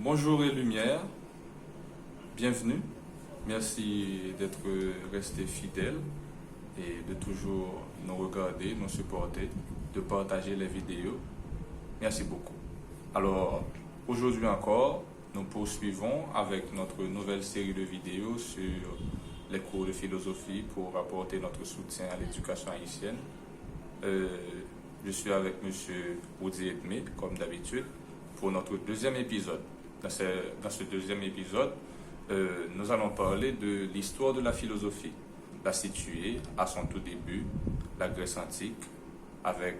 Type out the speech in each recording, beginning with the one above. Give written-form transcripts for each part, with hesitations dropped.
Bonjour et lumière, bienvenue. Merci d'être resté fidèle et de toujours nous regarder, nous supporter, de partager les vidéos. Merci beaucoup. Alors, aujourd'hui encore, nous poursuivons avec notre nouvelle série de vidéos sur les cours de philosophie pour apporter notre soutien à l'éducation haïtienne. Je suis avec M. Oudi Edmé, comme d'habitude, pour notre deuxième épisode. Dans ce deuxième épisode, nous allons parler de l'histoire de la philosophie, la situer à son tout début, la Grèce antique, avec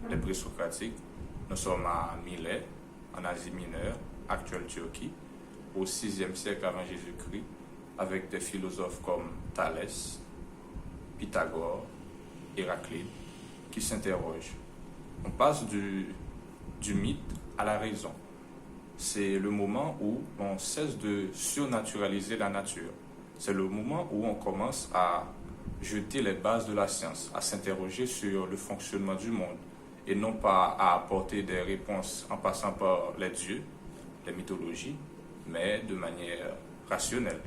les présocratiques. Nous sommes à Milet, en Asie mineure, actuelle Turquie, au 6e siècle avant Jésus-Christ, avec des philosophes comme Thalès, Pythagore, Héraclite, qui s'interrogent. On passe du mythe à la raison. C'est le moment où on cesse de surnaturaliser la nature. C'est le moment où on commence à jeter les bases de la science, à s'interroger sur le fonctionnement du monde et non pas à apporter des réponses en passant par les dieux, les mythologies, mais de manière rationnelle.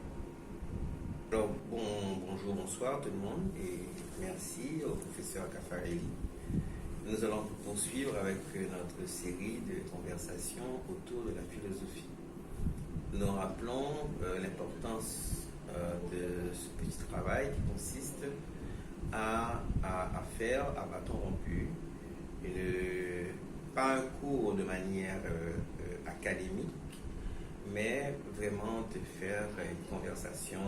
Alors, bonjour, bonsoir tout le monde et merci au professeur Caffarelli. Nous allons poursuivre avec notre série de conversations autour de la philosophie. Nous rappelons l'importance de ce petit travail qui consiste à faire à bâton rompu, pas un cours de manière académique, mais vraiment de faire une conversation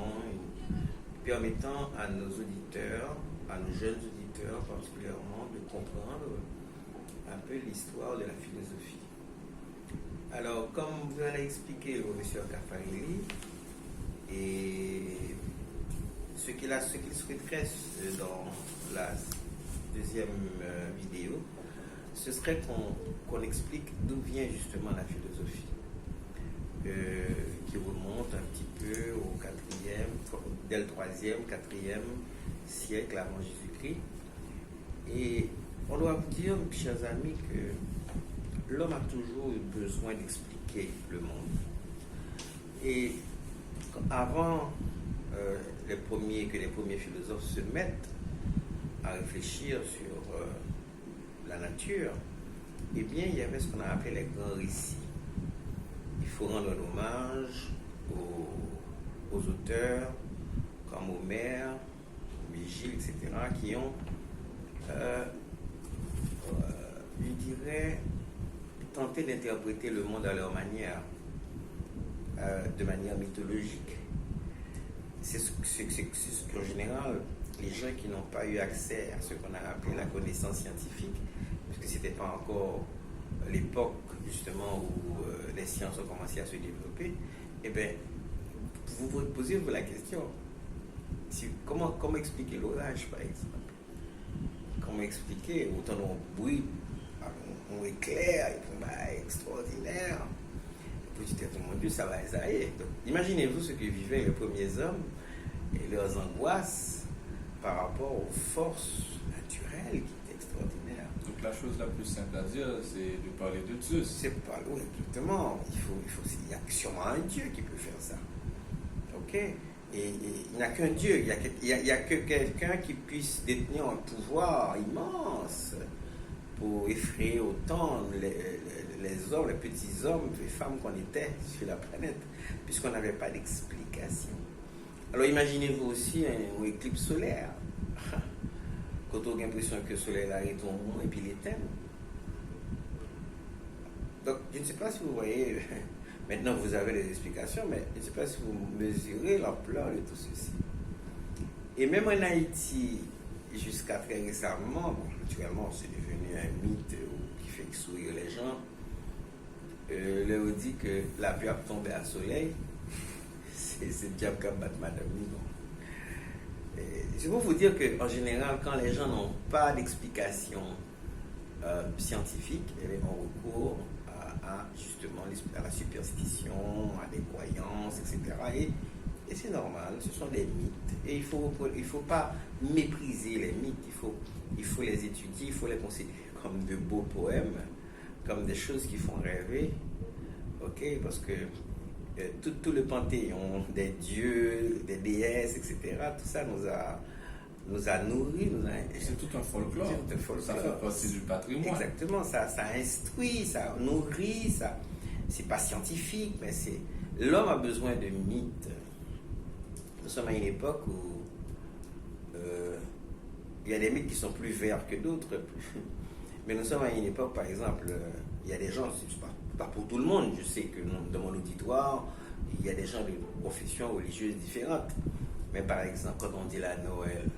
permettant à nos auditeurs, à nos jeunes auditeurs particulièrement, de comprendre un peu l'histoire de la philosophie. Alors, comme vous allez expliquer le professeur Caffarelli, et ce qu'il souhaiterait dans la deuxième vidéo, ce serait qu'on explique d'où vient justement la philosophie. Qui remonte un petit peu au dès le 3e, 4e siècle avant Jésus-Christ. Et on doit vous dire, chers amis, que l'homme a toujours eu besoin d'expliquer le monde. Et avant que les premiers philosophes se mettent à réfléchir sur la nature, eh bien, il y avait ce qu'on a appelé les grands récits. Il faut rendre un hommage aux auteurs comme Homère, Virgile, etc., qui ont, je dirais, tenté d'interpréter le monde à leur manière, de manière mythologique. C'est ce qu'en général, les gens qui n'ont pas eu accès à ce qu'on a appelé la connaissance scientifique, parce que ce n'était pas encore l'époque justement où les sciences ont commencé à se développer, eh bien, vous posez-vous la question, comment expliquer l'orage, par exemple? Comment expliquer autant de bruit, un éclair, extraordinaire? Vous dites, mon Dieu, ça va essayer. Imaginez-vous ce que vivaient les premiers hommes et leurs angoisses par rapport aux forces naturelles qui étaient extraordinaires. Donc la chose la plus simple à dire, c'est de parler de Zeus. C'est pas oui, exactement. Il y a sûrement un Dieu qui peut faire ça. Ok? Et il n'y a qu'un Dieu. Il y a que quelqu'un qui puisse détenir un pouvoir immense pour effrayer autant les hommes, les petits hommes, les femmes qu'on était sur la planète, puisqu'on n'avait pas d'explication. Alors imaginez-vous aussi une éclipse solaire. Quand on a l'impression que le soleil arrête au monde et puis il éteint. Donc, je ne sais pas si vous voyez, maintenant vous avez les explications, mais je ne sais pas si vous mesurez l'ampleur de tout ceci. Et même en Haïti, jusqu'à très récemment, naturellement, c'est devenu un mythe qui fait sourire les gens. Leur dit que la pluie a tombé à soleil, c'est le diable qui a battu Madame Minon. C'est pour vous dire qu'en général, quand les gens n'ont pas d'explication scientifique, on recourt justement à la superstition, à des croyances, etc. Et c'est normal, ce sont des mythes. Et il faut pas mépriser les mythes, il faut les étudier, il faut les considérer comme de beaux poèmes, comme des choses qui font rêver, ok, parce que tout le panthéon des dieux, des déesses, etc., tout ça nous a nourris, c'est tout un folklore. C'est un folklore. Ça fait partie du patrimoine. Exactement, ça instruit, ça nourrit, c'est pas scientifique, mais c'est l'homme a besoin de mythes. Nous sommes à une époque où il y a des mythes qui sont plus verts que d'autres, mais nous sommes à une époque, par exemple, il y a des gens, c'est pas pour tout le monde, je sais que dans mon auditoire, il y a des gens de professions religieuses différentes, mais par exemple, quand on dit la Noël,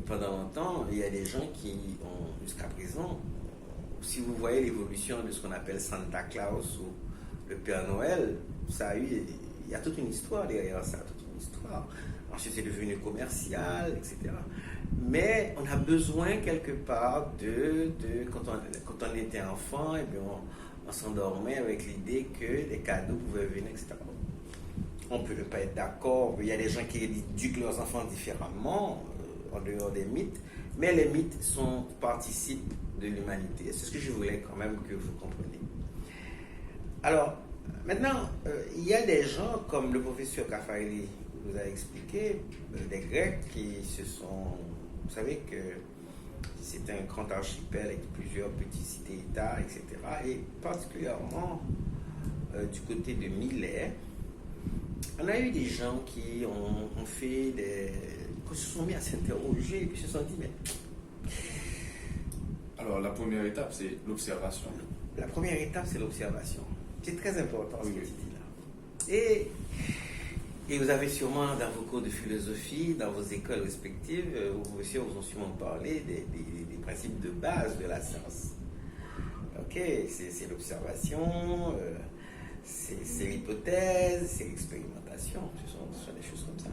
pendant longtemps, il y a des gens qui ont, jusqu'à présent, si vous voyez l'évolution de ce qu'on appelle Santa Claus ou le Père Noël, il y a toute une histoire derrière ça, toute une histoire. Ensuite, c'est devenu commercial, etc. Mais on a besoin quelque part quand on était enfant, et bien on s'endormait avec l'idée que les cadeaux pouvaient venir, etc. On peut ne pas être d'accord, il y a des gens qui éduquent leurs enfants différemment, en dehors des mythes, mais les mythes participent de l'humanité. C'est ce que je voulais quand même que vous compreniez. Alors, maintenant, il y a des gens comme le professeur Kafaeli vous a expliqué, des Grecs qui se sont... Vous savez que c'est un grand archipel avec plusieurs petites cités-États, etc. Et particulièrement du côté de Milet, on a eu des gens qui ont fait qui se sont mis à s'interroger et qui se sont dit, mais... Alors, la première étape, c'est l'observation. La première étape, c'est l'observation. C'est très important ce que tu dis là. Et vous avez sûrement dans vos cours de philosophie, dans vos écoles respectives, vos messieurs vous ont sûrement parlé des principes de base de la science. Ok, c'est l'observation, c'est l'hypothèse, c'est l'expérimentation, ce sont des choses comme ça.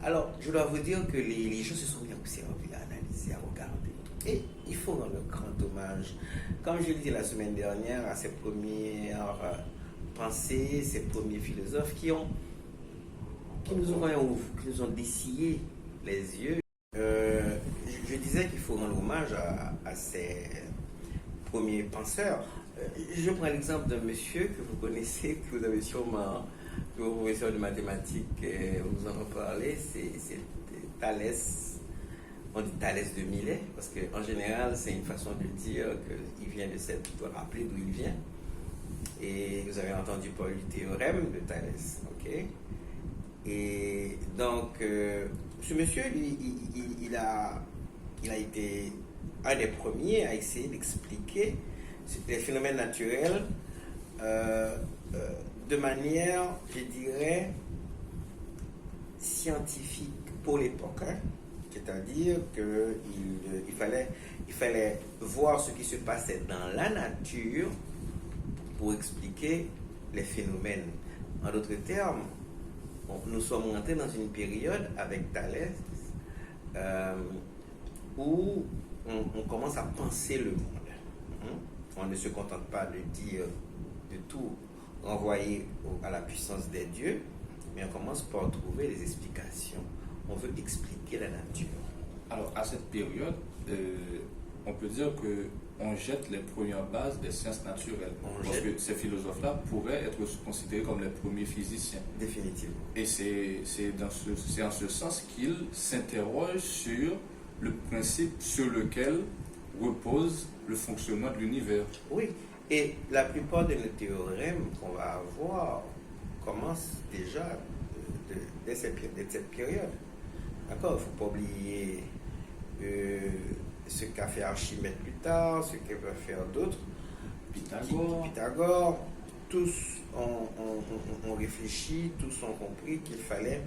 Alors, je dois vous dire que les gens se sont mis à observer, à analyser, à regarder. Et il faut rendre grand hommage, comme je l'ai dit la semaine dernière, à ces premières pensées, ces premiers philosophes qui nous ont dessillé les yeux. Je disais qu'il faut rendre hommage à ces premiers penseurs. Je prends l'exemple d'un monsieur que vous connaissez, que vous avez sûrement, que vos professeurs de mathématiques vous en ont parlé, c'est Thalès. On dit Thalès de Milet, parce qu'en général, c'est une façon de dire qu'il vient de rappeler d'où il vient. Et vous avez entendu parler du théorème de Thalès, ok? Et donc, ce monsieur, lui, il a été un des premiers à essayer d'expliquer les phénomènes naturels de manière, je dirais, scientifique pour l'époque. Hein. C'est-à-dire qu'il fallait voir ce qui se passait dans la nature pour expliquer les phénomènes. En d'autres termes, nous sommes rentrés dans une période avec Thalès où on commence à penser le monde. On ne se contente pas de dire, de tout renvoyer à la puissance des dieux, mais on commence par trouver des explications. On veut expliquer la nature. Alors, à cette période, on peut dire qu'on jette les premières bases des sciences naturelles. Parce que ces philosophes-là pourraient être considérés comme les premiers physiciens. Définitivement. Et c'est en ce sens qu'ils s'interrogent sur le principe sur lequel repose le fonctionnement de l'univers. Oui, et la plupart de nos théorèmes qu'on va avoir commencent déjà dès cette période. D'accord, il ne faut pas oublier ce qu'a fait Archimède plus tard, ce que va faire d'autres. Pythagore, tous ont réfléchi, tous ont compris qu'il fallait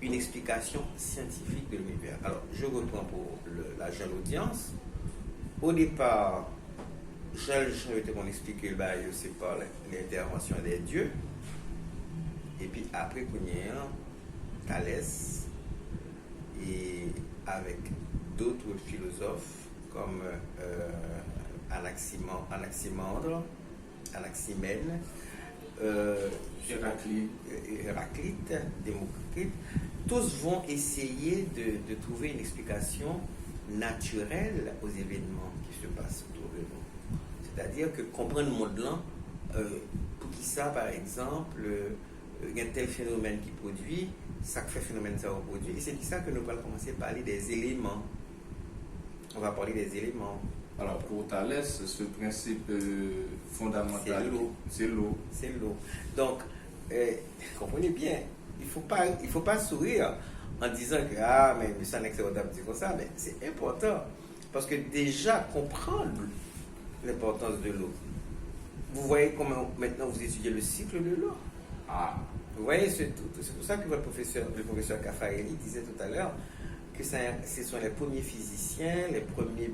une explication scientifique de l'univers. Alors, je reprends pour la jeune audience. Au départ, je vais m'en expliquer, c'est par l'intervention des dieux. Et puis après, Thalès, et avec d'autres philosophes comme Anaximandre, Anaximène, Héraclite, Démocrite, tous vont essayer de trouver une explication naturelle aux événements qui se passent autour de nous. C'est-à-dire que comprendre le monde-là pour qui ça, par exemple, il y a tel phénomène qui produit, ça fait phénomène ça reproduit, et c'est pour ça que nous allons commencer à parler des éléments. On va parler des éléments. Alors pour Thalès, ce principe fondamental, c'est l'eau. C'est l'eau. Donc, comprenez bien, il faut pas sourire en disant que mais ça n'est que c'est comme ça, mais c'est important parce que déjà comprendre l'importance de l'eau. Vous voyez comment maintenant vous étudiez le cycle de l'eau. Vous voyez, c'est pour ça que le professeur Caffarelli disait tout à l'heure que ce sont les premiers physiciens, les premiers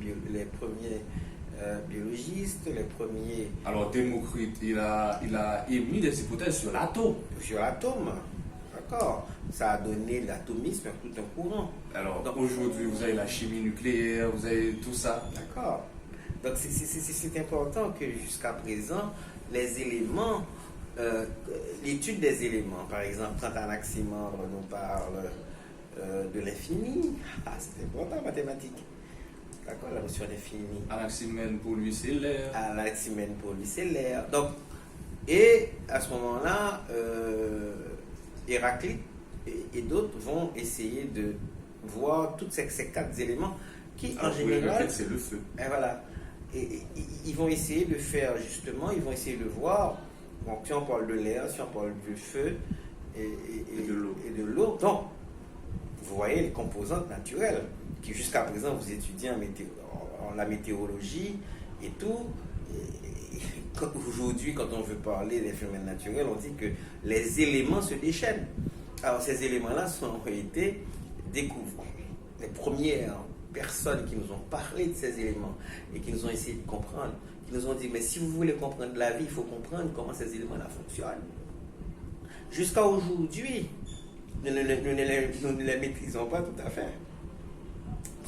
biologistes, les premiers... Alors Démocrite, il a émis des hypothèses sur l'atome. Sur l'atome, d'accord. Ça a donné l'atomisme à tout un courant. Alors aujourd'hui, vous avez la chimie nucléaire, vous avez tout ça. D'accord. Donc c'est important que jusqu'à présent, les éléments, l'étude des éléments, par exemple, quand Anaximandre nous parle de l'infini, c'est important en mathématiques. D'accord, la notion d'infini. Anaximène pour lui c'est l'air. Anaximène pour lui c'est l'air. Donc, et à ce moment-là, Héraclite et d'autres vont essayer de voir tous ces quatre éléments qui en général... c'est le feu. Et voilà. Et ils vont essayer de faire justement, ils vont essayer de voir, donc si on parle de l'air, si on parle du feu et de l'eau. Donc, vous voyez les composantes naturelles qui jusqu'à présent vous étudiez en la météorologie et tout. Aujourd'hui, quand on veut parler des phénomènes naturels, on dit que les éléments se déchaînent. Alors ces éléments-là ont été découverts. Les premières personnes qui nous ont parlé de ces éléments et qui nous ont essayé de comprendre, qui nous ont dit, mais si vous voulez comprendre la vie, il faut comprendre comment ces éléments-là fonctionnent. Jusqu'à aujourd'hui, nous ne les maîtrisons pas tout à fait.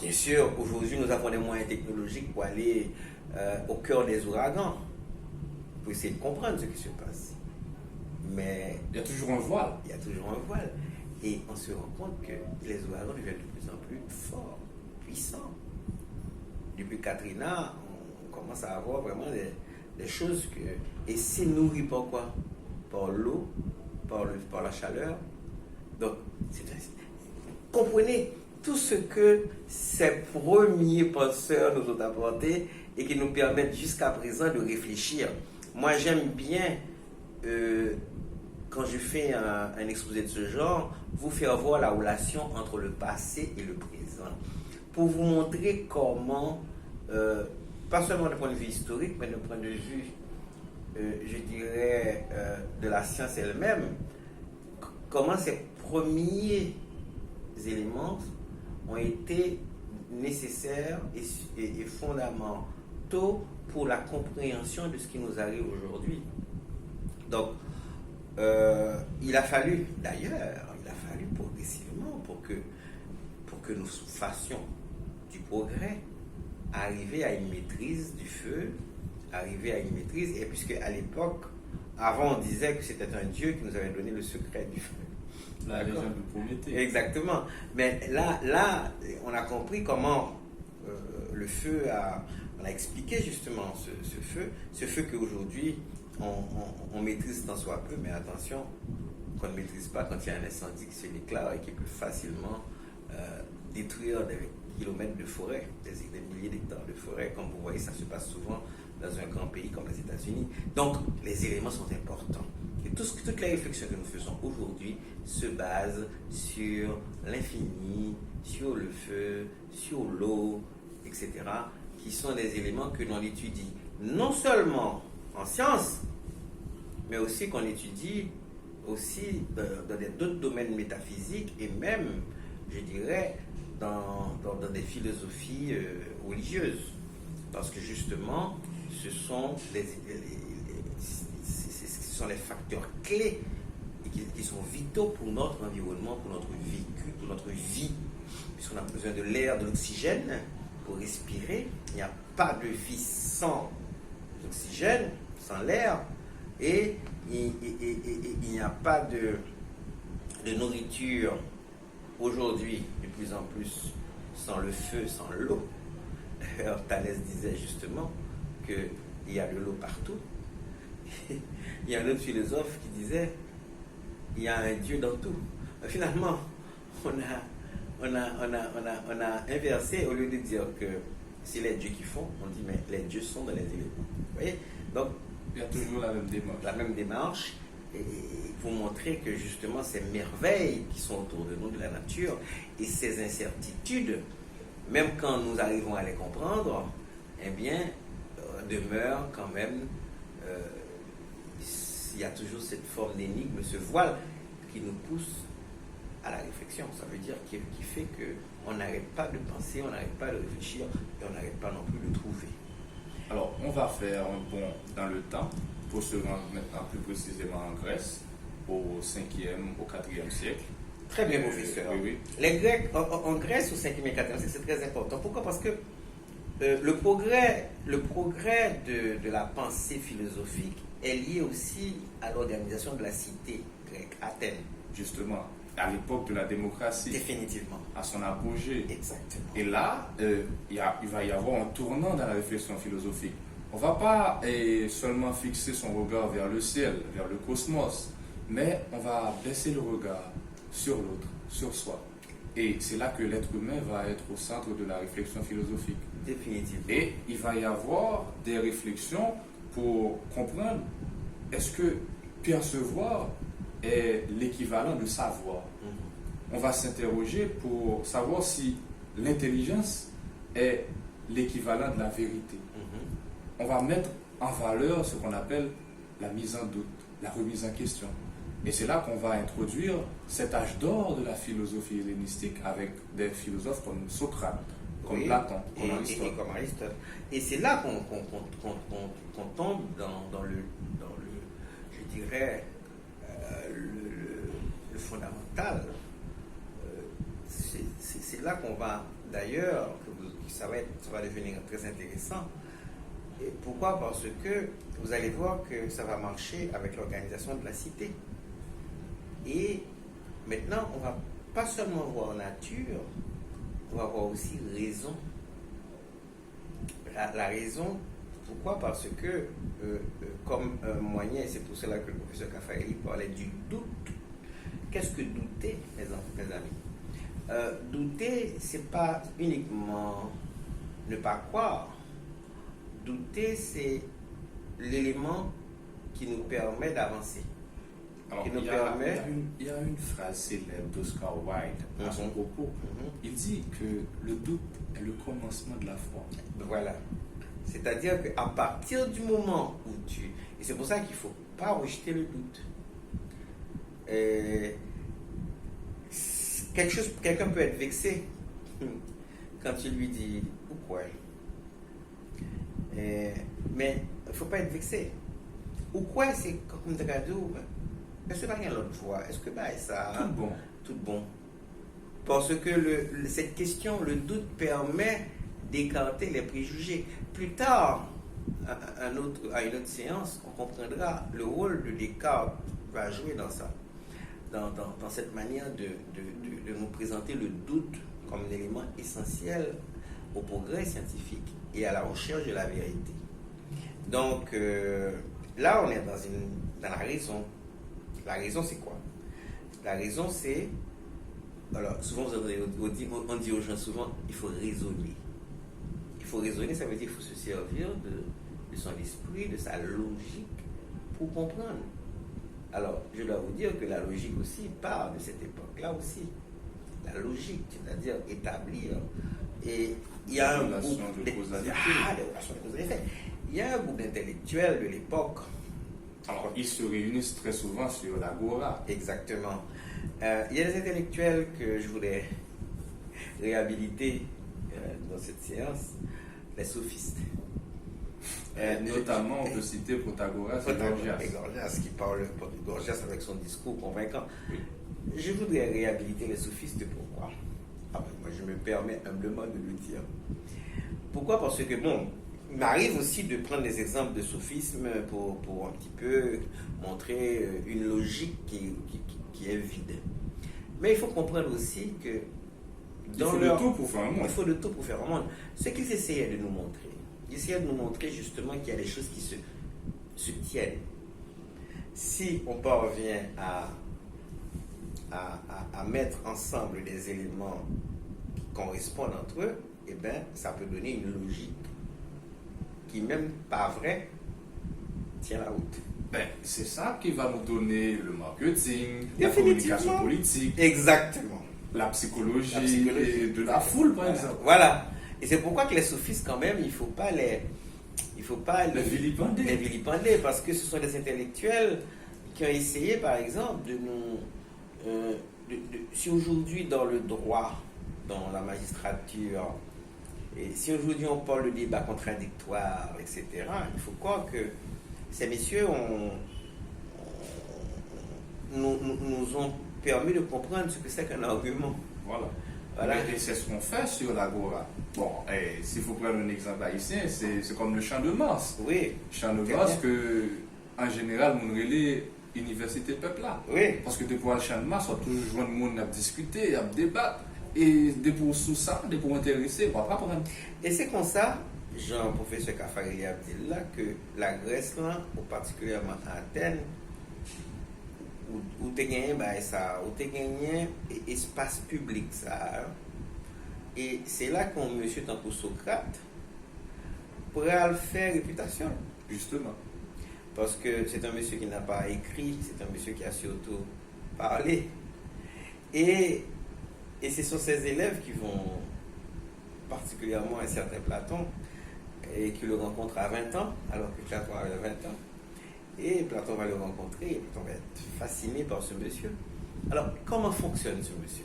Bien sûr, aujourd'hui, nous avons des moyens technologiques pour aller au cœur des ouragans, pour essayer de comprendre ce qui se passe. Mais il y a toujours un voile. Il y a toujours un voile. Et on se rend compte que les ouragans deviennent de plus en plus forts, puissants. Depuis Katrina, on commence à avoir vraiment des choses que... Et c'est nourri par quoi? Par l'eau, par la chaleur. Donc, comprenez tout ce que ces premiers penseurs nous ont apporté et qui nous permettent jusqu'à présent de réfléchir. Moi, j'aime bien, quand je fais un exposé de ce genre, vous faire voir la relation entre le passé et le présent. Pour vous montrer comment, pas seulement d'un point de vue historique, mais d'un point de vue, je dirais, de la science elle-même, comment ces premiers éléments ont été nécessaires et fondamentaux pour la compréhension de ce qui nous arrive aujourd'hui. Donc, il a fallu progressivement pour que nous fassions du progrès, arriver à une maîtrise du feu, et puisque à l'époque, avant on disait que c'était un Dieu qui nous avait donné le secret du feu. La légende de Prométhée. Exactement. Mais là, on a compris comment le feu on a expliqué justement ce feu qu'aujourd'hui on maîtrise tant soit peu, mais attention, qu'on ne maîtrise pas quand il y a un incendie qui se déclare et qui peut facilement détruire des kilomètres de forêt, des milliers d'hectares de forêt. Comme vous voyez, ça se passe souvent dans un grand pays comme les États-Unis. Donc, les éléments sont importants. Et toutes les réflexions que nous faisons aujourd'hui se basent sur l'infini, sur le feu, sur l'eau, etc., qui sont des éléments que l'on étudie non seulement en sciences, mais aussi qu'on étudie aussi dans d'autres domaines métaphysiques et même, je dirais, dans des philosophies religieuses. Parce que justement, ce sont les facteurs clés et qui sont vitaux pour notre environnement, pour notre vécu, pour notre vie. Puisqu'on a besoin de l'air, de l'oxygène pour respirer. Il n'y a pas de vie sans oxygène, sans l'air. Et il n'y a pas de nourriture aujourd'hui, de plus en plus, sans le feu, sans l'eau. D'ailleurs, Thalès disait justement qu'il y a de l'eau partout. il y a un autre philosophe qui disait il y a un Dieu dans tout. Finalement, on a inversé, au lieu de dire que c'est les dieux qui font, on dit mais les dieux sont dans les éléments. Vous voyez? Donc, il y a toujours la même démarche. La même démarche, et pour montrer que justement ces merveilles qui sont autour de nous, de la nature, et ces incertitudes, même quand nous arrivons à les comprendre, eh bien, demeure quand même, il y a toujours cette forme d'énigme, ce voile qui nous pousse à la réflexion. Ça veut dire qui fait qu'on n'arrête pas de penser, on n'arrête pas de réfléchir, et on n'arrête pas non plus de trouver. Alors, on va faire un bond dans le temps pour se rendre maintenant plus précisément en Grèce, au 5e, au 4e siècle. Très bien, professeur. Oui. Les Grecs, en Grèce, au 5e et 4e siècle, c'est très important. Pourquoi? Parce que le progrès de la pensée philosophique est lié aussi à l'organisation de la cité grecque, Athènes. Justement, à l'époque de la démocratie. Définitivement. À son apogée. Exactement. Et là, il va y avoir un tournant dans la réflexion philosophique. On ne va pas seulement fixer son regard vers le ciel, vers le cosmos, mais on va baisser le regard sur l'autre, sur soi. Et c'est là que l'être humain va être au centre de la réflexion philosophique. Définitivement. Et il va y avoir des réflexions pour comprendre, est-ce que percevoir est l'équivalent de savoir? On va s'interroger pour savoir si l'intelligence est l'équivalent de la vérité. On va mettre en valeur ce qu'on appelle la mise en doute, la remise en question. Et c'est là qu'on va introduire cet âge d'or de la philosophie hellénistique avec des philosophes comme Socrate, comme Platon, comme Aristote. Et c'est là qu'on tombe dans le je dirais, le fondamental. C'est là qu'on va, d'ailleurs, ça va devenir très intéressant. Et pourquoi? Parce que vous allez voir que ça va marcher avec l'organisation de la cité. Et maintenant, on va pas seulement voir nature, on va voir aussi raison. La raison, pourquoi? Parce que, comme moyen, c'est pour cela que le professeur Caffarelli parlait du doute. Qu'est-ce que douter, mes amis? Douter, c'est pas uniquement ne pas croire. Douter, c'est l'élément qui nous permet d'avancer. Alors, il y a une phrase célèbre d'Oscar Wilde à son propos. Il dit que le doute est le commencement de la foi. Voilà. C'est-à-dire qu'à partir du moment où et c'est pour ça qu'il ne faut pas rejeter le doute. Quelqu'un peut être vexé quand tu lui dis pourquoi. Mais il ne faut pas être vexé. Pourquoi c'est comme tu as dit, est-ce que rien l'autre fois? Est-ce que ça tout bon? Parce que cette question, le doute permet d'écarter les préjugés. Plus tard, à une autre séance, on comprendra le rôle de Descartes va jouer dans ça, dans cette manière de nous présenter le doute comme un élément essentiel au progrès scientifique et à la recherche de la vérité. Donc là, on est dans la raison. La raison, c'est quoi? La raison, c'est... Alors, souvent, on dit aux gens souvent, il faut raisonner. Il faut raisonner, ça veut dire qu'il faut se servir de son esprit, de sa logique pour comprendre. Alors, je dois vous dire que la logique aussi part de cette époque-là aussi. La logique, c'est-à-dire établir. Et il y a un groupe il y a un groupe d'intellectuels de l'époque. Alors, ils se réunissent très souvent sur l'agora. Exactement. Il y a des intellectuels que je voulais réhabiliter dans cette séance, les sophistes. Notamment, on peut citer Protagoras et Gorgias. Gorgias qui parle Gorgias avec son discours convaincant. Oui. Je voudrais réhabiliter les sophistes. Pourquoi? Moi, je me permets humblement de le dire. Pourquoi? Parce que, il m'arrive aussi de prendre des exemples de sophisme pour un petit peu montrer une logique qui est vide. Mais il faut comprendre aussi que il faut de tout pour faire un monde. Il faut de tout pour faire un monde. Ce qu'ils essayaient de nous montrer, ils essayaient de nous montrer justement qu'il y a des choses qui se tiennent. si on parvient à mettre ensemble des éléments qui correspondent entre eux, eh bien, ça peut donner une logique qui, même pas vraie, tient la route. Ben, c'est ça qui va nous donner le marketing, la Définitivement. communication politique, Exactement. la psychologie, La psychologie. et de la foule, par Voilà. exemple. Voilà. Et c'est pourquoi que les sophistes, quand même, il ne faut pas les vilipender. les vilipender, parce que ce sont des intellectuels qui ont essayé, par exemple, de nous... si aujourd'hui, dans le droit, dans la magistrature, et si aujourd'hui on parle de débat contradictoire, etc., il faut croire que ces messieurs nous ont permis de comprendre ce que c'est qu'un argument. Voilà. Voilà. Et c'est ce qu'on fait sur l'Agora. Bon, s'il faut prendre un exemple haïtien, c'est comme le champ de Mars. Oui. Champ de Très Mars bien. que, en général, on relève université peuple là. Oui. Parce que depuis le champ de Mars, on a toujours joindre le monde à discuter, à débattre. Et des pour sous ça, des pour intéresser, on va pas prendre. Et c'est comme ça, Jean-Professeur Kafari a dit là, que la Grèce, là, ou particulièrement à Athènes, où tu as gagné ça, où tu as gagné espace public ça. Et c'est là qu'on monsieur tant pour Socrate pourra faire réputation. Justement. Parce que c'est un monsieur qui n'a pas écrit, c'est un monsieur qui a surtout parlé. Et ce sont ses élèves qui vont, particulièrement un certain Platon, et qui le rencontrent à 20 ans, alors que Platon avait 20 ans. Et Platon va le rencontrer, et Platon va être fasciné par ce monsieur. Alors, comment fonctionne ce monsieur?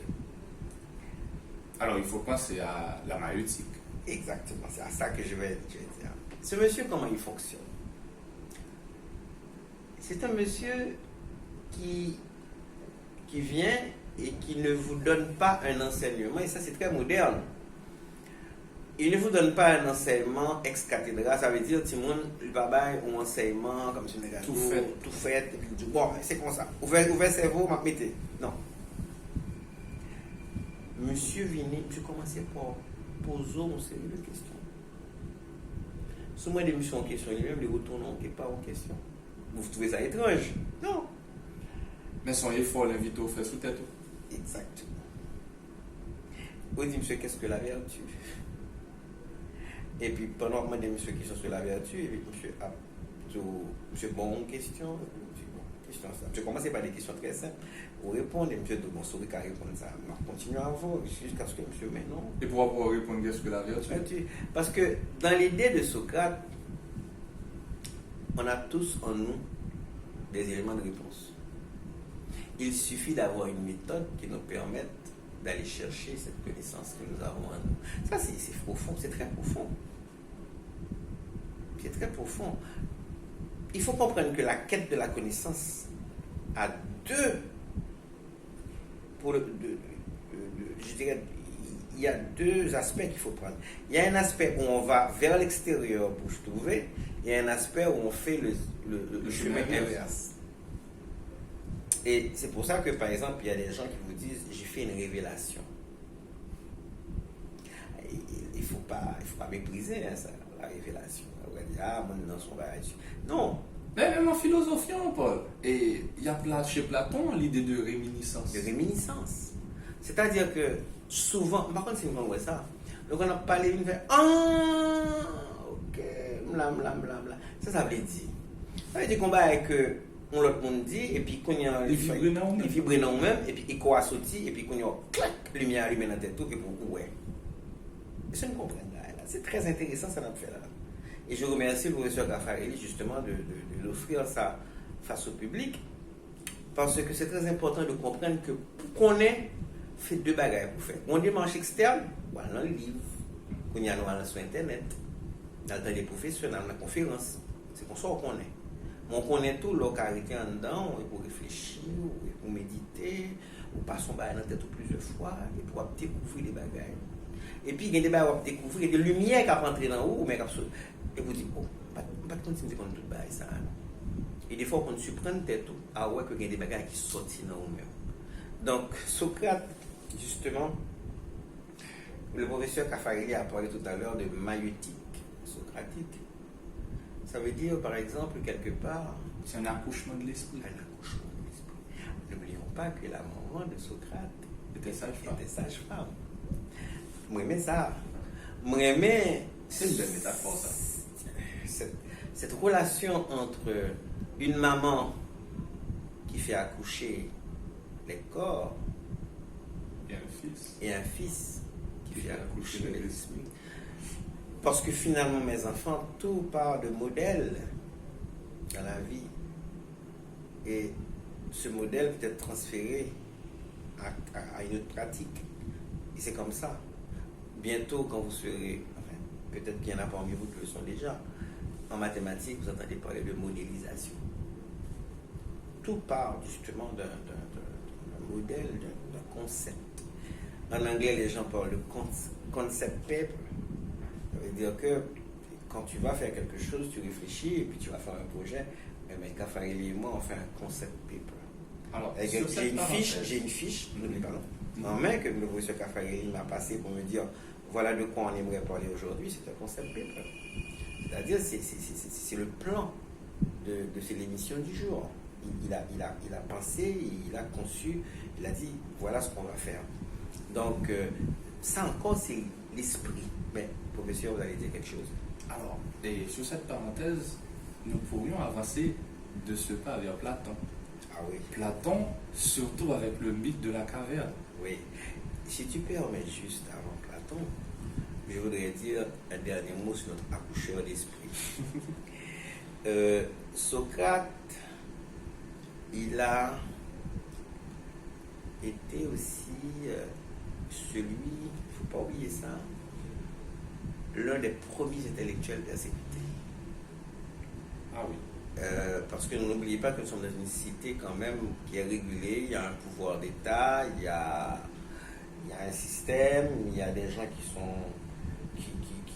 Alors, il faut penser à la maïeutique. Exactement, c'est à ça que je vais dire. Ce monsieur, comment il fonctionne? C'est un monsieur qui vient et qui ne vous donne pas un enseignement, et ça c'est très moderne. Il ne vous donne pas un enseignement ex cathedra, ça veut dire tout le monde il va avoir un enseignement comme si Tout fait. tout fait, et puis il dit bon, c'est comme ça. Ouvert cerveau, m'a mettez. Non. Monsieur Vinet, je commençais par poser une série de questions. Souvent des missions en question, lui-même les retournons pas en question. Vous trouvez ça étrange? Non. Mais son effort l'invite au fait sous tête. Exactement. Vous dites, monsieur, qu'est-ce que la vertu? Et puis, pendant que je demande monsieur qui sont sur la vertu, et puis, monsieur, bon, question. Question ça. Je commence par des questions très simples. Vous répondez, monsieur, de bon, souris qu'à répondre ça. Je continue à voir jusqu'à ce que monsieur, mais non. Et pour pouvoir répondre, qu'est-ce que la vertu? Parce que dans l'idée de Socrate, on a tous en nous des éléments de réponse. Il suffit d'avoir une méthode qui nous permette d'aller chercher cette connaissance que nous avons en nous. Ça, c'est profond, c'est très profond. C'est très profond. Il faut comprendre que la quête de la connaissance a je dirais, il y a deux aspects qu'il faut prendre. Il y a un aspect où on va vers l'extérieur pour se trouver, et un aspect où on fait le chemin inverse. Et c'est pour ça que, par exemple, il y a des gens qui vous disent j'ai fait une révélation. Il ne faut pas mépriser ça, la révélation. On va dire ah, mon nom sont non. Mais même en philosophie, Paul. Et il y a chez Platon l'idée de réminiscence. De réminiscence. C'est-à-dire que souvent, par contre, si on voit ça, donc on a parlé une fois, ah, ok, bla. Ça veut dire. Ça veut dire qu'on va avec on l'autre monde dit, et puis qu'on y a. Il vibre dans nous-mêmes, et puis il quoi sorti, et puis qu'on y a clac, lumière allumée dans la tête, tout, et pour ouais. Et ça, nous comprenons là. C'est très intéressant, ça, notre fait là. Et je remercie le professeur Raffaelli justement de l'offrir ça face au public, parce que c'est très important de comprendre que pour qu'on ait fait deux bagages pour faire. On démarche externe, voilà, dans le livre, qu'on y a sur Internet, dans les professionnels, dans la conférence, c'est pour ça qu'on est. On connaît tout, l'on arrêté en dedans, pour réfléchir, pour méditer, ou passer dans la tête plusieurs fois, et pour découvrir des bagages. Et puis, il y a des bagages à découvrir, il y a des lumières qui rentrent dans haut, mais et vous dites, oh, pas de continuer de tout bagages ça. Et des fois, on se prend tête tout, à ouais, qu'il y a des bagages qui sortent dans nous-mêmes. Donc, Socrate, justement, le professeur Caffarelli a parlé tout à l'heure de maïeutique socratique. Ça veut dire, par exemple, quelque part, C'est un accouchement de l'esprit. Un accouchement de l'esprit. N'oublions pas que la maman de Socrate Était sage-femme. Moi, mais ça. Moi, mais. C'est une belle métaphore, ça. Cette relation entre une maman qui fait accoucher les corps Et un fils. et un fils qui fait accoucher l'esprit. Parce que finalement, mes enfants, tout part de modèle dans la vie. Et ce modèle peut être transféré à une autre pratique. Et c'est comme ça. Bientôt, quand vous serez, enfin, peut-être qu'il y en a parmi vous qui le sont déjà, en mathématiques, vous entendez parler de modélisation. Tout part justement d'un modèle, d'un concept. En anglais, les gens parlent de concept paper. Ça veut dire que quand tu vas faire quelque chose, tu réfléchis et puis tu vas faire un projet. Mais Caffarelli et moi, on fait un concept paper. Alors, j'ai une fiche, n'oublie pas, en main que le professeur Caffarelli m'a passé pour me dire voilà de quoi on aimerait parler aujourd'hui. C'est un concept paper. C'est-à-dire, c'est le plan de l'émission du jour. Il a pensé, il a conçu, il a dit voilà ce qu'on va faire. Donc, ça encore, c'est l'esprit. Mais, professeur, vous allez dire quelque chose. Alors, et sur cette parenthèse, nous pourrions avancer de ce pas vers Platon. Ah oui. Platon, surtout avec le mythe de la caverne. Oui. Si tu permets juste avant Platon, je voudrais dire un dernier mot sur notre accoucheur d'esprit. Socrate, il a été aussi celui, il ne faut pas oublier ça, l'un des premiers intellectuels persécutés. Ah oui. Parce que n'oubliez pas que nous sommes dans une cité quand même qui est régulée, il y a un pouvoir d'État, il y a un système, il y a des gens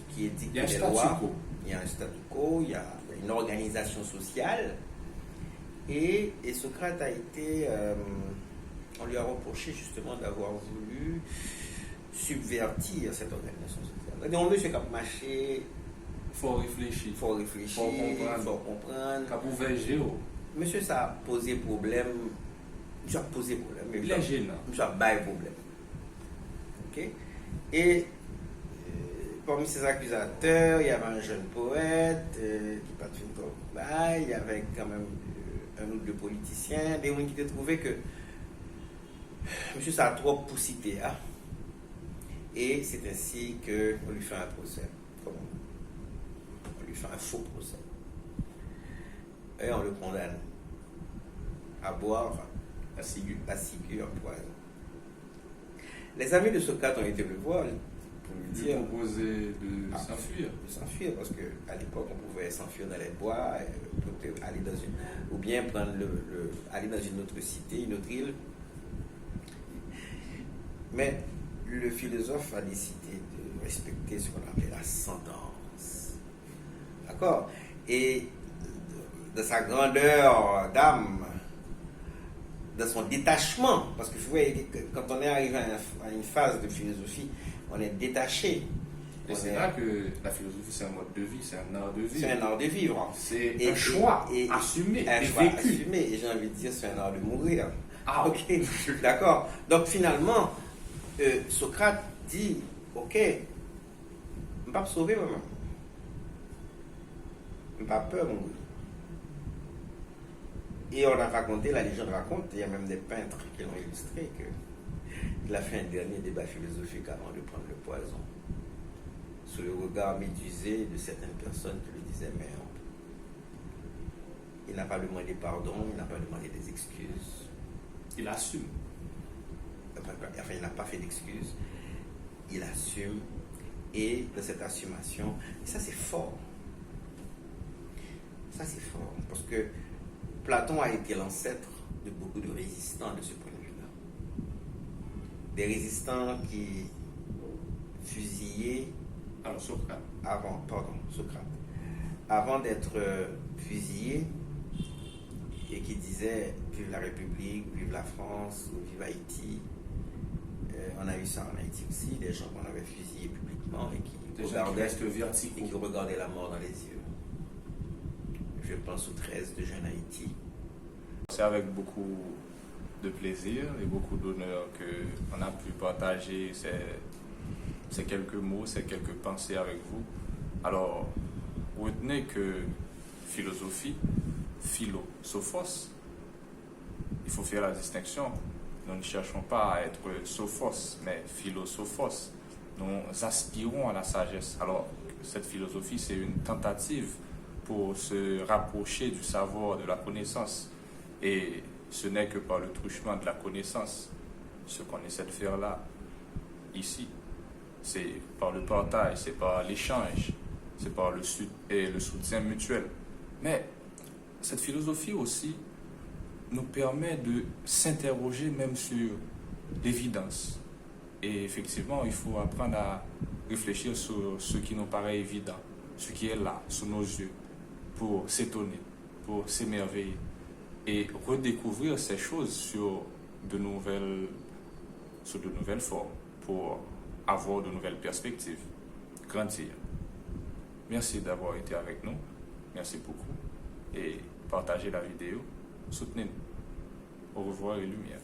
qui édictent des lois, il y a un statu quo, il y a une organisation sociale. Et Socrate a été, on lui a reproché justement d'avoir voulu subvertir cette organisation sociale. Donc, monsieur Cap Maché, Il faut réfléchir. Il faut comprendre. Cap ouvert géo. Monsieur, ça a posé problème. Monsieur a posé problème. Il est gênant. Monsieur a baillé problème. Ok? Et parmi ces accusateurs, il y avait un jeune poète qui pas fait comme bail. Il y avait quand même un ou deux politiciens, des gens qui ont trouvé que monsieur, ça a trop poussité. Hein? Et c'est ainsi qu'on lui fait un procès. Comment? On lui fait un faux procès. Et on le condamne à boire la ciguë en poison. Les amis de Socrate ont été le voir pour lui dire. Proposer de s'enfuir. De s'enfuir, parce qu'à l'époque, on pouvait s'enfuir dans les bois, aller dans une, ou bien prendre aller dans une autre cité, une autre île. Mais le philosophe a décidé de respecter ce qu'on appelle la sentence. D'accord? Et de sa grandeur d'âme, de son détachement, parce que vous voyez, quand on est arrivé à une phase de philosophie, on est détaché. Et c'est là que la philosophie, c'est un mode de vie, c'est un art de vivre. C'est un art de vivre. C'est un choix assumé. Un choix assumé, et j'ai envie de dire, c'est un art de mourir. Ah, ok, d'accord. Donc finalement, Socrate dit, ok, je ne vais pas me sauver moi-même. Je n'ai pas peur de mourir. Et on a raconté, la légende raconte, il y a même des peintres qui l'ont illustré, qu'il a fait un dernier débat philosophique avant de prendre le poison. Sous le regard médusé de certaines personnes qui lui disaient merde. Il n'a pas demandé pardon, il n'a pas demandé des excuses. Il assume. Enfin, il n'a pas fait d'excuses. Il assume. Et de cette assumation, et ça c'est fort. Ça c'est fort. Parce que Platon a été l'ancêtre de beaucoup de résistants de ce point de vue-là. Des résistants qui fusillaient. Alors, Socrate. Socrate. Avant d'être fusillés, et qui disaient vive la République, vive la France, ou vive Haïti. On a eu ça en Haïti aussi, des gens qu'on avait fusillés publiquement et qui regardaient la mort dans les yeux. Je pense au 13 de Jeune Haïti. C'est avec beaucoup de plaisir et beaucoup d'honneur qu'on a pu partager ces quelques mots, ces quelques pensées avec vous. Alors, retenez que philosophie, philosophos, il faut faire la distinction. Nous ne cherchons pas à être sophos, mais philosophos. Nous aspirons à la sagesse. Alors, cette philosophie, c'est une tentative pour se rapprocher du savoir, de la connaissance. Et ce n'est que par le truchement de la connaissance, ce qu'on essaie de faire là, ici. C'est par le partage, c'est par l'échange, c'est par le soutien mutuel. Mais cette philosophie aussi nous permet de s'interroger même sur l'évidence. Et effectivement, il faut apprendre à réfléchir sur ce qui nous paraît évident, ce qui est là, sous nos yeux, pour s'étonner, pour s'émerveiller et redécouvrir ces choses sur de nouvelles formes, pour avoir de nouvelles perspectives, grandir. Merci d'avoir été avec nous, merci beaucoup, et partagez la vidéo, soutenez-nous. Au revoir et lumière.